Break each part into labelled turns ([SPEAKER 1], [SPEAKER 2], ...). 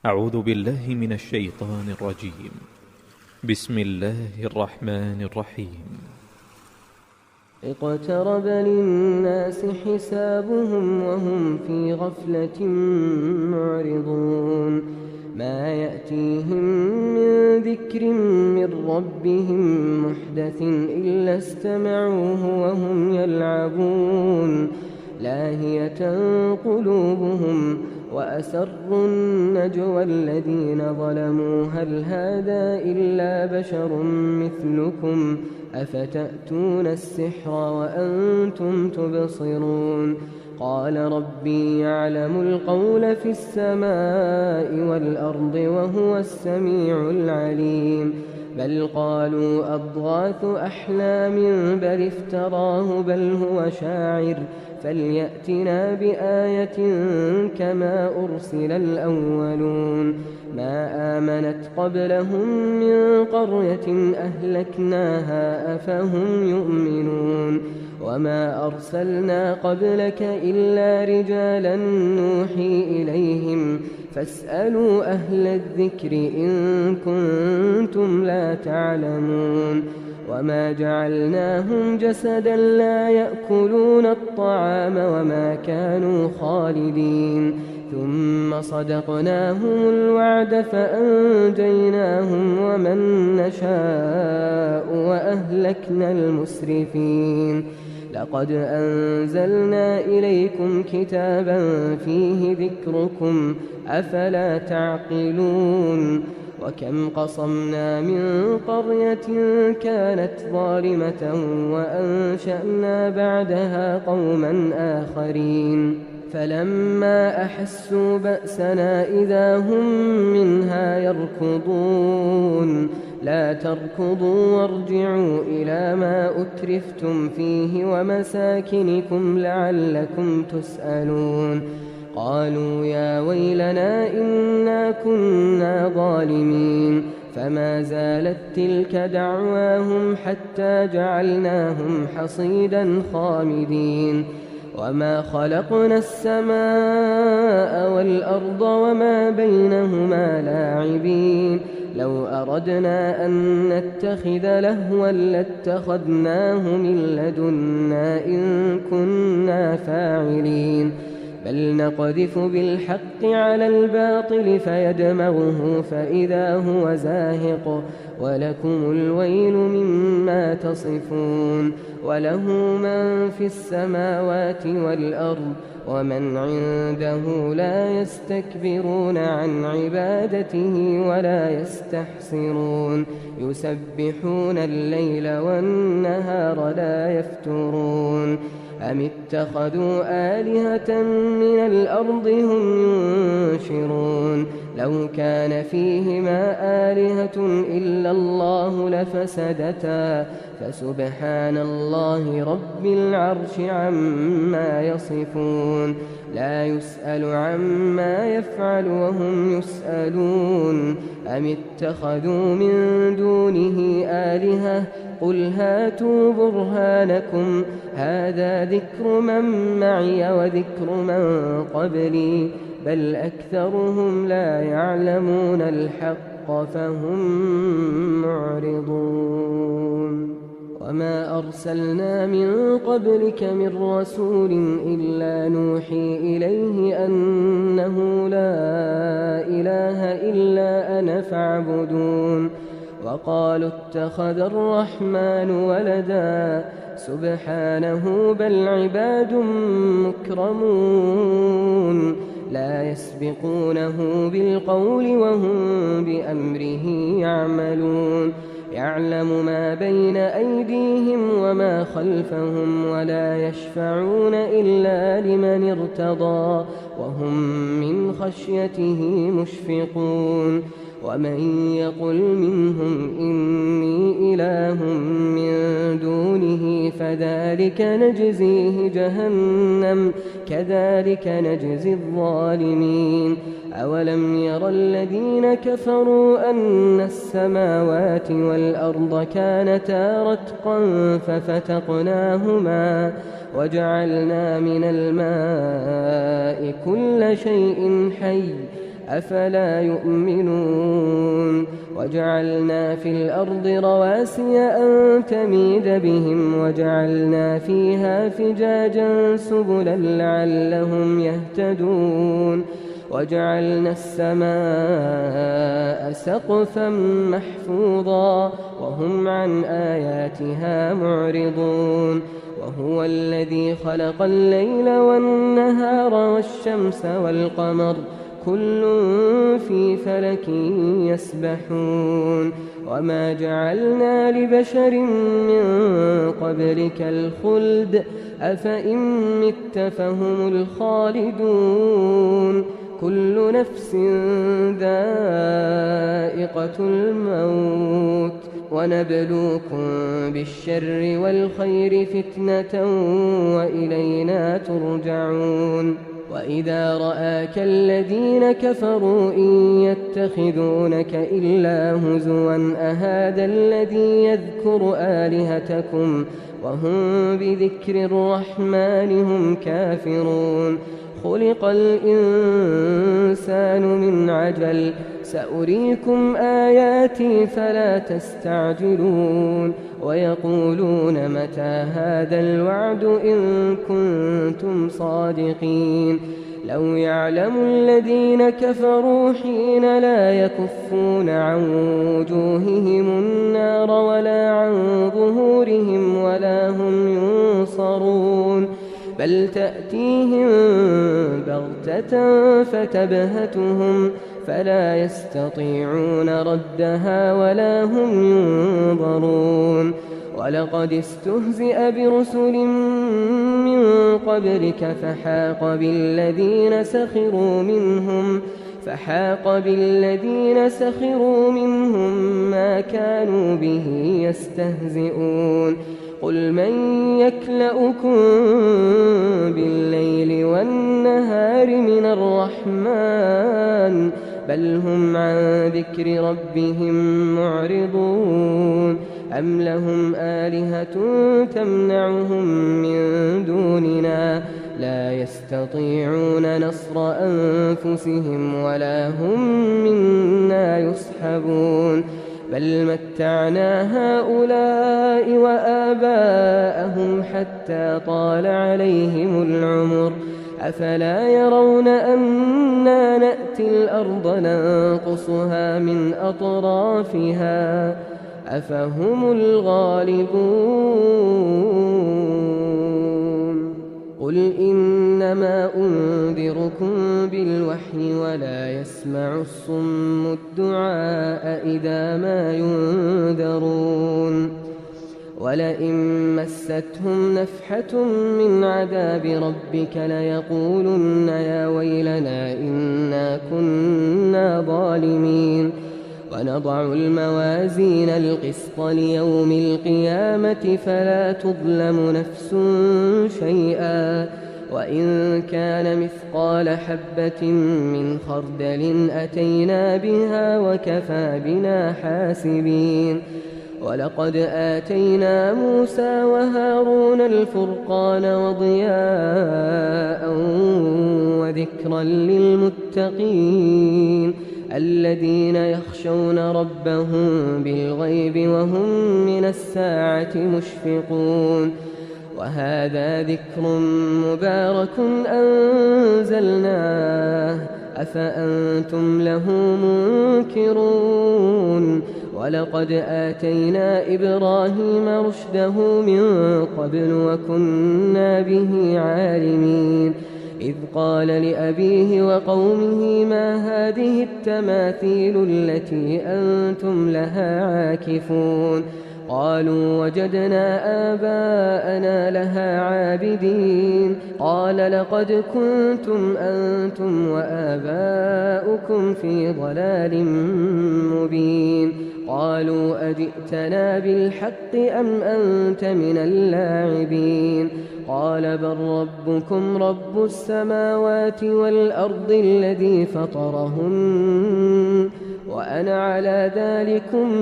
[SPEAKER 1] أعوذ بالله من الشيطان الرجيم. بسم الله الرحمن الرحيم.
[SPEAKER 2] اقترب للناس حسابهم وهم في غفلة معرضون ما يأتيهم من ذكر من ربهم محدث إلا استمعوه وهم يلعبون لاهية قلوبهم وأسروا النجوى الذين ظلموا هل هذا إلا بشر مثلكم أفتأتون السحر وأنتم تبصرون قال ربي يعلم القول في السماء والأرض وهو السميع العليم بل قالوا أضغاث أحلام بل افتراه بل هو شاعر فليأتنا بآية كما أرسل الأولون ما آمنت قبلهم من قرية أهلكناها أفهم يؤمنون وما أرسلنا قبلك إلا رجالا نوحي إليهم فاسألوا أهل الذكر إن كنتم لا تعلمون وما جعلناهم جسدا لا يأكلون الطعام وما كانوا خالدين ثم صدقناهم الوعد فأنجيناهم ومن نشاء وأهلكنا المسرفين لقد أنزلنا إليكم كتابا فيه ذكركم أفلا تعقلون وكم قصمنا من قرية كانت ظالمة وأنشأنا بعدها قوما آخرين فلما أحسوا بأسنا إذا هم منها يركضون لا تركضوا وارجعوا إلى ما أترفتم فيه ومساكنكم لعلكم تسألون قالوا يا ويلنا إنا كنا ظالمين فما زالت تلك دعواهم حتى جعلناهم حصيدا خامدين وما خلقنا السماء والأرض وما بينهما لاعبين لو أردنا أن نتخذ لهوا لاتخذناه من لدنا إن كنا فاعلين بل نقذف بالحق على الباطل فيدمغه فإذا هو زاهق ولكم الويل مما تصفون وله من في السماوات والأرض ومن عنده لا يستكبرون عن عبادته ولا يستحسرون يسبحون الليل والنهار لا يفترون أم اتخذوا آلهة من الأرض هم ينشرون لو كان فيهما آلهة إلا الله لفسدتا فسبحان الله رب العرش عما يصفون لا يسأل عما يفعل وهم يسألون أم اتخذوا من دونه آلهة قل هاتوا برهانكم هذا ذكر من معي وذكر من قبلي بل أكثرهم لا يعلمون الحق فهم معرضون وما أرسلنا من قبلك من رسول إلا نوحي إليه أنه لا إله إلا أنا فاعبدون وقالوا اتخذ الرحمن ولدا سبحانه بل عباد مكرمون لا يسبقونه بالقول وهم بأمره يعملون يعلم ما بين أيديهم وما خلفهم ولا يشفعون إلا لمن ارتضى وهم من خشيته مشفقون ومن يقل منهم إني إله من دونه فذلك نجزيه جهنم كذلك نجزي الظالمين أولم ير الذين كفروا أن السماوات والأرض كانتا رتقا ففتقناهما وجعلنا من الماء كل شيء حي أفلا يؤمنون وجعلنا في الأرض رواسي أن تميد بهم وجعلنا فيها فجاجا سبلا لعلهم يهتدون وجعلنا السماء سقفا محفوظا وهم عن آياتها معرضون وهو الذي خلق الليل والنهار والشمس والقمر كل في فلك يسبحون وما جعلنا لبشر من قبلك الخلد أفإن مت فهم الخالدون كل نفس ذائقة الموت ونبلوكم بالشر والخير فتنة وإلينا ترجعون وإذا رآك الذين كفروا إن يتخذونك إلا هزوا أهذا الذي يذكر آلهتكم وهم بذكر الرحمن هم كافرون خلق الإنسان من عجل سأريكم آياتي فلا تستعجلون ويقولون متى هذا الوعد إن كنتم صادقين لو يعلم الذين كفروا حين لا يكفون عن وجوههم النار ولا عن ظهورهم ولا هم ينصرون بل تأتيهم بغتة فتبهتهم فلا يستطيعون ردها ولا هم ينظرون ولقد استهزئ برسل من قبلك فحاق بالذين سخروا منهم ما كانوا به يستهزئون قل من يكلؤكم بالليل والنهار من الرحمن بل هم عن ذكر ربهم معرضون أم لهم آلهة تمنعهم من دوننا لا يستطيعون نصر أنفسهم ولا هم منا يصحبون بل متعنا هؤلاء وآباءهم حتى طال عليهم العمر أفلا يرون أنا نأتي الأرض ننقصها من أطرافها أفهم الغالبون قل إنما أنذركم بالوحي ولا يسمع الصم الدعاء إذا ما ينذرون ولئن مستهم نفحة من عذاب ربك ليقولن يا ويلنا إنا كنا ظالمين ونضع الموازين القسط ليوم القيامة فلا تظلم نفس شيئا وإن كان مثقال حبة من خردل أتينا بها وكفى بنا حاسبين ولقد آتينا موسى وهارون الفرقان وضياء وذكرا للمتقين الذين يخشون ربهم بالغيب وهم من الساعة مشفقون وهذا ذكر مبارك أنزلناه أفأنتم له منكرون ولقد آتينا إبراهيم رشده من قبل وكنا به عالمين إذ قال لأبيه وقومه ما هذه التماثيل التي أنتم لها عاكفون قالوا وجدنا آباءنا لها عابدين قال لقد كنتم أنتم وآباؤكم في ضلال مبين قالوا أجئتنا بالحق أم أنت من اللاعبين قال بل ربكم رب السماوات والأرض الذي فطرهن وأنا على ذلكم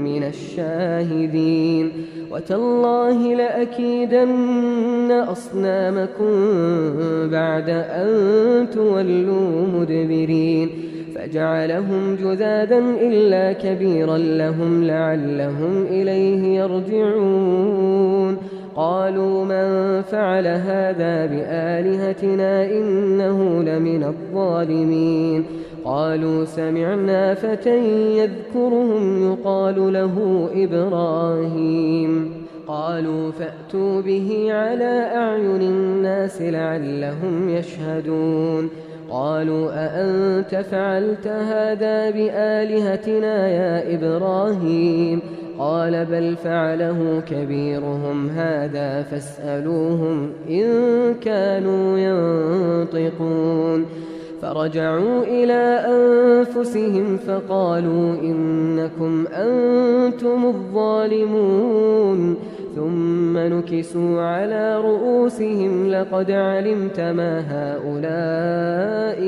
[SPEAKER 2] من الشاهدين وتالله لأكيدن أصنامكم بعد أن تولوا مدبرين فجعلهم جذاذا إلا كبيرا لهم لعلهم إليه يرجعون قالوا من فعل هذا بآلهتنا إنه لمن الظالمين قالوا سمعنا فتى يذكرهم يقال له إبراهيم قالوا فأتوا به على أعين الناس لعلهم يشهدون قالوا أأنت فعلت هذا بآلهتنا يا إبراهيم قال بل فعله كبيرهم هذا فاسألوهم إن كانوا ينطقون فرجعوا إلى أنفسهم فقالوا إنكم أنتم الظالمون ثم نكسوا على رؤوسهم لقد علمت ما هؤلاء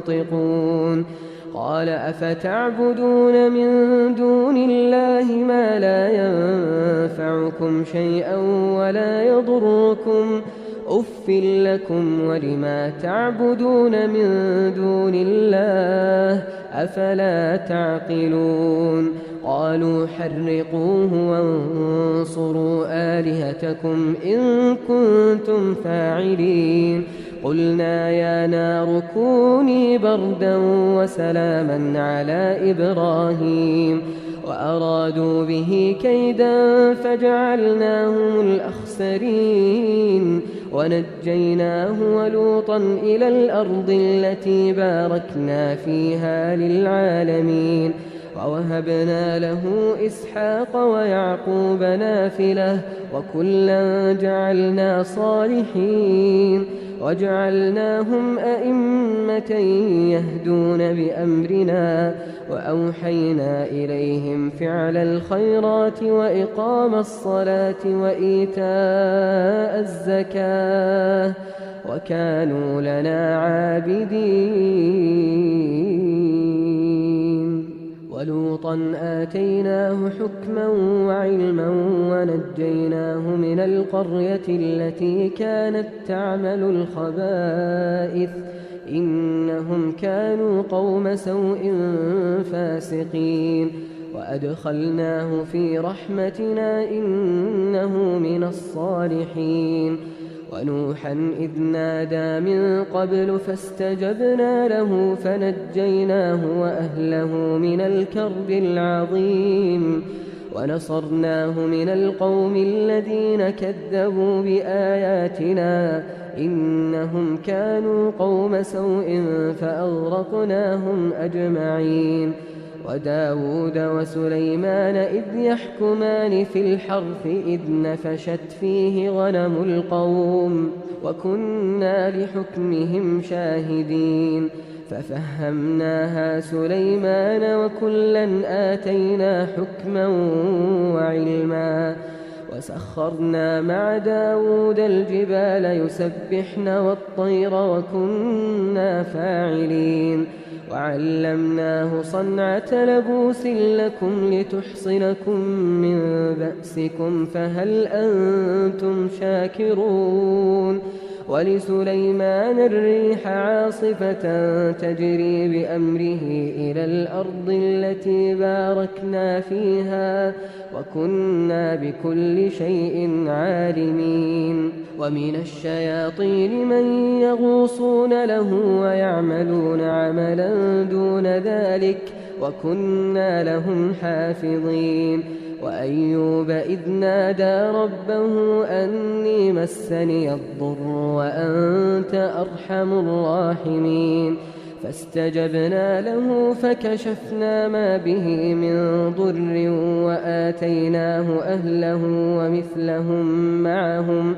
[SPEAKER 2] ينطقون قال أفتعبدون من دون الله ما لا ينفعكم شيئا ولا يضركم أف لكم ولما تعبدون من دون الله أفلا تعقلون قالوا حرقوه وانصروا آلهتكم إن كنتم فاعلين قلنا يا نار كوني بردا وسلاما على إبراهيم وأرادوا به كيدا فجعلناهم الأخسرين ونجيناه ولوطا إلى الأرض التي باركنا فيها للعالمين ووهبنا له إسحاق ويعقوب نافلة وكلا جعلنا صالحين وجعلناهم أئمة يهدون بأمرنا وأوحينا إليهم فعل الخيرات وإقام الصلاة وإيتاء الزكاة وكانوا لنا عابدين ولوطا آتيناه حكما وعلما ونجيناه من القرية التي كانت تعمل الخبائث إنهم كانوا قوم سوء فاسقين وأدخلناه في رحمتنا إنه من الصالحين ونوحا إذ نادى من قبل فاستجبنا له فنجيناه وأهله من الكرب العظيم ونصرناه من القوم الذين كذبوا بآياتنا إنهم كانوا قوم سوء فأغرقناهم أجمعين وداود وسليمان إذ يحكمان في الحرث إذ نفشت فيه غنم القوم وكنا لحكمهم شاهدين ففهمناها سليمان وكلا آتينا حكما وعلما وسخرنا مع داود الجبال يسبحن والطير وكنا فاعلين وعلمناه صنعة لبوس لكم لتحصنكم من بأسكم فهل أنتم شاكرون ولسليمان الريح عاصفة تجري بأمره إلى الأرض التي باركنا فيها وكنا بكل شيء عالمين ومن الشياطين من يغوصون له ويعملون عملا دون ذلك وكنا لهم حافظين وأيوب إذ نادى ربه أني مسني الضر وأنت أرحم الراحمين فاستجبنا له فكشفنا ما به من ضر وآتيناه أهله ومثلهم معهم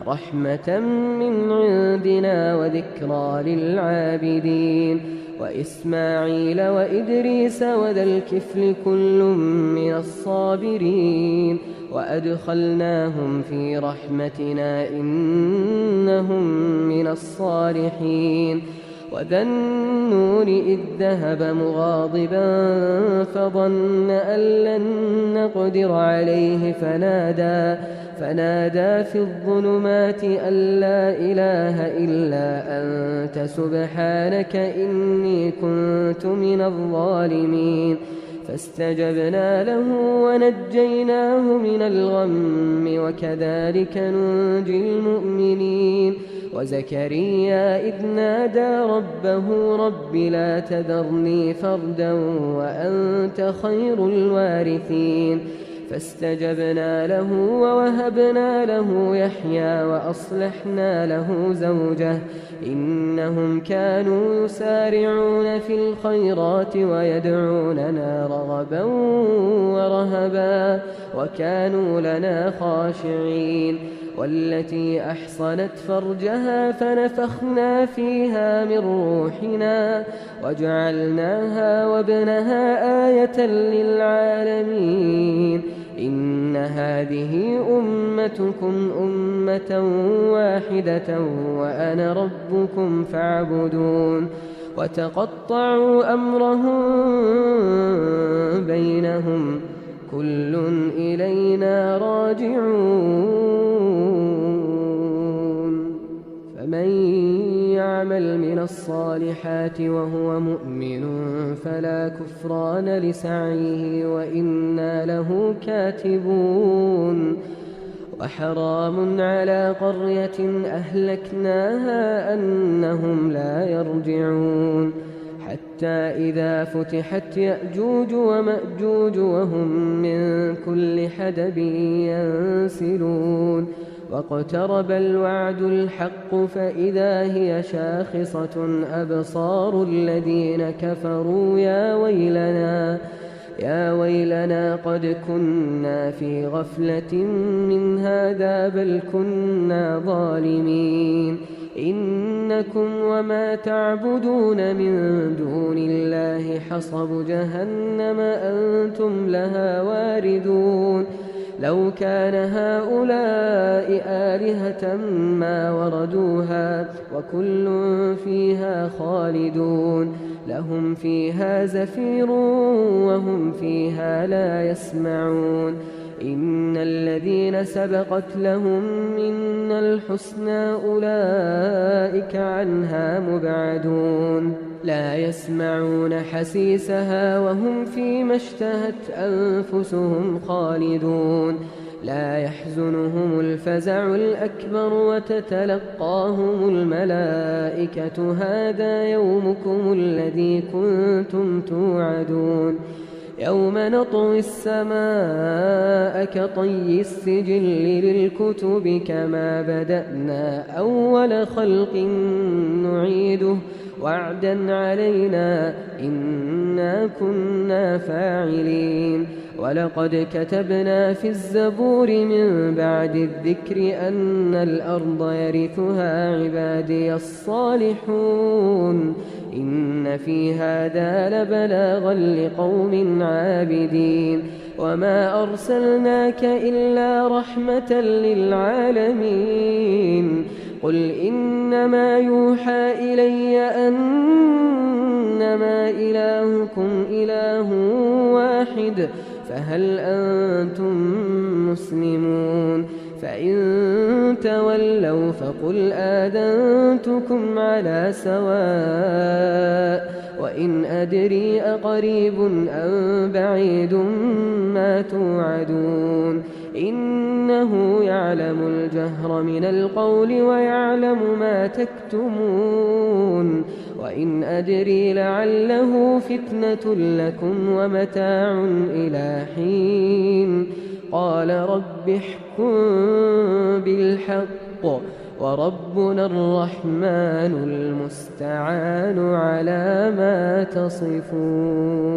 [SPEAKER 2] رحمة من عندنا وذكرى للعابدين وإسماعيل وإدريس وذا الكفل كل من الصابرين وأدخلناهم في رحمتنا إنهم من الصالحين وذا النون إذ ذهب مغاضبا فظن أن لن نقدر عليه فنادى في الظلمات أن لا إله إلا أنت سبحانك إني كنت من الظالمين فاستجبنا له ونجيناه من الغم وكذلك ننجي المؤمنين وزكريا إذ نادى ربه رب لا تذرني فردا وأنت خير الوارثين فاستجبنا له ووهبنا له يحيى وأصلحنا له زوجه إنهم كانوا يسارعون في الخيرات ويدعوننا رغبا ورهبا وكانوا لنا خاشعين والتي أحصنت فرجها فنفخنا فيها من روحنا وجعلناها وابنها آية للعالمين إن هذه أمتكم أمة واحدة وأنا ربكم فاعبدون وتقطعوا أمرهم بينهم كل إلينا راجعون فمن يعمل من الصالحات وهو مؤمن فلا كفران لسعيه وإنا له كاتبون وحرام على قرية أهلكناها أنهم لا يرجعون حتى إذا فتحت يأجوج ومأجوج وهم من كل حدب ينسلون واقترب الوعد الحق فإذا هي شاخصة أبصار الذين كفروا يا ويلنا قد كنا في غفلة من هذا بل كنا ظالمين إنكم وما تعبدون من دون الله حصب جهنم أنتم لها واردون لو كان هؤلاء آلهة ما وردوها وكل فيها خالدون لهم فيها زفير وهم فيها لا يسمعون إن الذين سبقت لهم منا الحسنى أولئك عنها مبعدون لا يسمعون حسيسها وهم فيما اشتهت أنفسهم خالدون لا يحزنهم الفزع الأكبر وتتلقاهم الملائكة هذا يومكم الذي كنتم توعدون يوم نطوي السماء كطي السجل للكتب كما بدأنا أول خلق نعيده وعدا علينا إنا كنا فاعلين ولقد كتبنا في الزبور من بعد الذكر أن الأرض يرثها عبادي الصالحون إن في هذا لبلاغا لقوم عابدين وما أرسلناك إلا رحمة للعالمين قل إنما يوحى إلي أنما إلهكم إله واحد فهل أنتم مسلمون فإن تولوا فقل آذنتكم على سواء وإن أدري أقريب أم بعيد ما توعدون إنه يعلم الجهر من القول ويعلم ما تكتمون وإن أدري لعله فتنة لكم ومتاع إلى حين قال رب احكم بالحق وربنا الرحمن المستعان على ما تصفون.